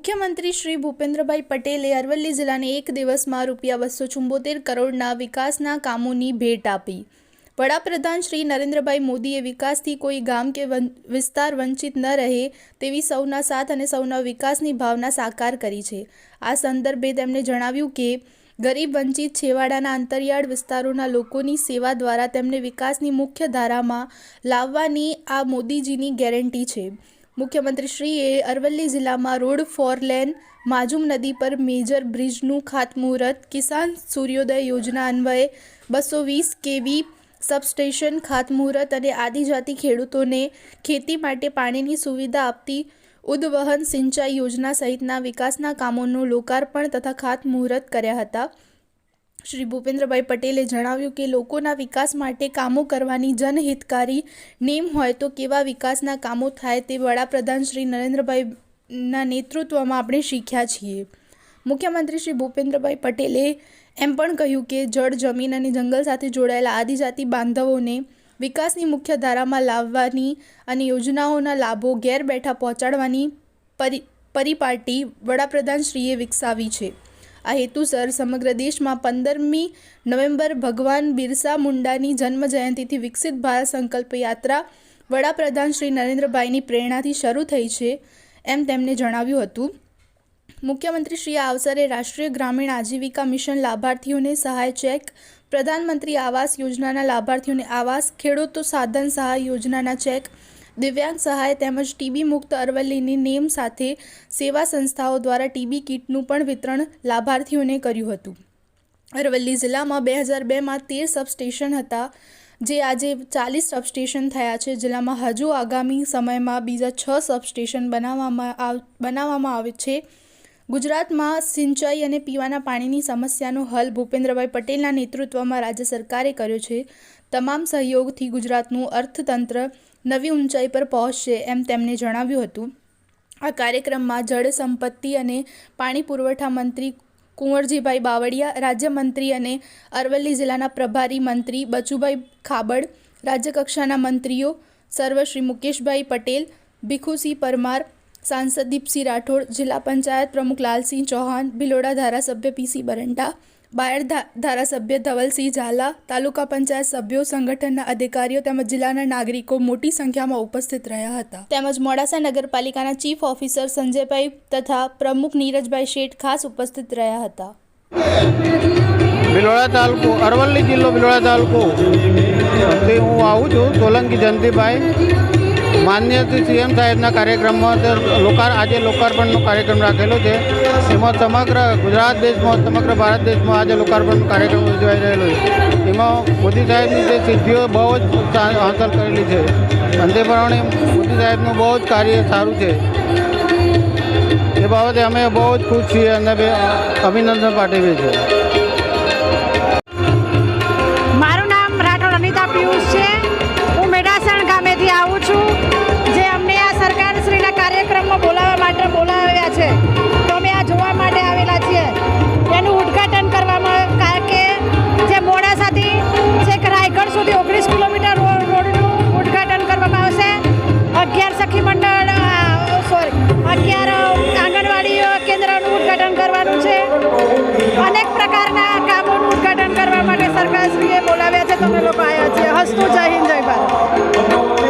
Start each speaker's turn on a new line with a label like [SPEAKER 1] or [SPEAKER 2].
[SPEAKER 1] મુખ્યમંત્રી શ્રી ભૂપેન્દ્રભાઈ પટેલે અરવલ્લી જિલ્લાને એક દિવસમાં ₹274 કરોડના વિકાસના કામોની ભેટ આપી। વડાપ્રધાન શ્રી નરેન્દ્રભાઈ મોદીએ વિકાસથી કોઈ ગામ કે વિસ્તાર વંચિત ન રહે તેવી સૌના સાથ અને સૌના વિકાસની ભાવના સાકાર કરી છે। આ સંદર્ભે તેમણે જણાવ્યું કે ગરીબ, વંચિત, છેવાડાના અંતરિયાળ વિસ્તારોના લોકોની સેવા દ્વારા તેમને વિકાસની મુખ્ય ધારામાં લાવવાની આ મોદીજીની ગેરંટી છે। મુખ્યમંત્રીશ્રીએ અરવલ્લી જિલ્લામાં રોડ 4 લેન, માજુમ નદી પર મેજર બ્રિજનું ખાતમુહૂર્ત, કિસાન સૂર્યોદય યોજના અન્વયે 220 kV સબસ્ટેશન ખાતમુહૂર્ત અને આદિજાતિ ખેડૂતોને ખેતી માટે પાણીની સુવિધા આપતી ઉદ્વહન સિંચાઈ યોજના સહિતના વિકાસના કામોનું લોકાર્પણ તથા ખાતમુહૂર્ત કર્યા હતા। શ્રી ભૂપેન્દ્રભાઈ પટેલે જણાવ્યું કે લોકોના વિકાસ માટે કામો કરવાની જનહિતકારી નેમ હોય તો કેવા વિકાસના કામો થાય તે વડાપ્રધાન શ્રી નરેન્દ્રભાઈના નેતૃત્વમાં આપણે શીખ્યા છીએ। મુખ્યમંત્રી શ્રી ભૂપેન્દ્રભાઈ પટેલે એમ પણ કહ્યું કે જળ, જમીન અને જંગલ સાથે જોડાયેલા આદિજાતિ બાંધવોને વિકાસની મુખ્ય ધારામાં લાવવાની અને યોજનાઓના લાભો ઘેર બેઠા પહોંચાડવાની પરિપાટી વડાપ્રધાનશ્રીએ વિકસાવી છે। આ હેતુસર સમગ્ર દેશમાં 15મી નવેમ્બર ભગવાન બિરસા મુંડાની જન્મ જયંતિથી વિકસિત ભારત સંકલ્પ યાત્રા વડાપ્રધાન શ્રી નરેન્દ્રભાઈની પ્રેરણાથી શરૂ થઈ છે એમ તેમણે જણાવ્યું હતું। મુખ્યમંત્રીશ્રીએ આ અવસરે રાષ્ટ્રીય ગ્રામીણ આજીવિકા મિશન લાભાર્થીઓને સહાય ચેક, પ્રધાનમંત્રી આવાસ યોજનાના લાભાર્થીઓને આવાસ, ખેડૂતો સાધન સહાય યોજનાના ચેક, દિવ્યાંગ સહાય તેમજ ટીબી મુક્ત અરવલ્લીની નેમ સાથે સેવા સંસ્થાઓ દ્વારા ટીબી કીટનું પણ વિતરણ લાભાર્થીઓને કર્યું હતું। અરવલ્લી જિલ્લામાં 2002માં 13 સબસ્ટેશન હતા, જે આજે 40 સબસ્ટેશન થયા છે। જિલ્લામાં હજુ આગામી સમયમાં બીજા 6 સબસ્ટેશન બનાવવામાં આવે છે। ગુજરાતમાં સિંચાઈ અને પીવાના પાણીની સમસ્યાનો હલ ભૂપેન્દ્રભાઈ પટેલના નેતૃત્વમાં રાજ્ય સરકારે કર્યો છે। તમામ સહયોગથી ગુજરાતનું અર્થતંત્ર નવી ઊંચાઈ પર પહોંચશે એમ તેમણે જણાવ્યું હતું। આ કાર્યક્રમમાં જળ સંપત્તિ અને પાણી પુરવઠા મંત્રી કુંવરજીભાઈ બાવળિયા, રાજ્યમંત્રી અને અરવલ્લી જિલ્લાના પ્રભારી મંત્રી બચુભાઈ ખાબડ, રાજ્યકક્ષાના મંત્રીઓ સર્વ શ્રી મુકેશભાઈ પટેલ, ભીખુસિંહ પરમાર, સાંસદ દીપસિંહ રાઠોડ, જિલ્લા પંચાયત પ્રમુખ લાલસિંહ ચૌહાણ, ભિલોડા ધારાસભ્ય પીસી બરંડા, બાયડ ધારાસભ્ય ધવલસિંહ ઝાલા, તાલુકા પંચાયત સભ્યો, સંગઠનના અધિકારીઓ તેમજ જિલ્લાના નાગરિકો મોટી સંખ્યામાં ઉપસ્થિત રહ્યા હતા। તેમજ મોડાસા નગરપાલિકાના ચીફ ઓફિસર સંજયભાઈ તથા પ્રમુખ નીરજભાઈ શેઠ ખાસ ઉપસ્થિત રહ્યા હતા।
[SPEAKER 2] ભિલોડા તાલુકો, અરવલ્લી જિલ્લો ભિલોડા તાલુકો હું આવું છું। સોલંકી જયંતિભાઈ માન્ય સીએમ સાહેબના કાર્યક્રમમાં આજે લોકાર્પણનો કાર્યક્રમ રાખેલો છે। એમાં સમગ્ર ગુજરાત દેશમાં, સમગ્ર ભારત દેશમાં આજે લોકાર્પણનો કાર્યક્રમ ઉજવાઈ રહેલો છે। એમાં મોદી સાહેબની જે સિદ્ધિઓ બહુ જ હાંસલ કરેલી છે અને તે પ્રમાણે મોદી સાહેબનું બહુ જ કાર્ય સારું છે। એ બાબતે અમે બહુ જ ખુશ છીએ અને અભિનંદન પાઠવીએ છીએ।
[SPEAKER 3] મારું નામ રાઠોડ અનિતા પિયુષ છે। હું મેડાસણ ગામેથી આવું છું, જે અમને આ સરકારશ્રીના કાર્યક્રમમાં બોલાવ્યા છે, તો અમે આ જોવા માટે આવેલા છીએ। એનું ઉદ્ઘાટન કરવામાં, કારણ કે જે મોડાસાથી છેક રાયગઢ સુધી 19 કિલોમીટર રોડનું ઉદ્ઘાટન કરવામાં આવશે। 11 સખી મંડળ 11 આંગણવાડી કેન્દ્રનું ઉદ્ઘાટન કરવાનું છે। અનેક પ્રકારના કામોનું ઉદ્ઘાટન કરવા માટે સરકારશ્રીએ બોલાવ્યા છે, તો અમે લોકો આવ્યા છીએ। હસતું જય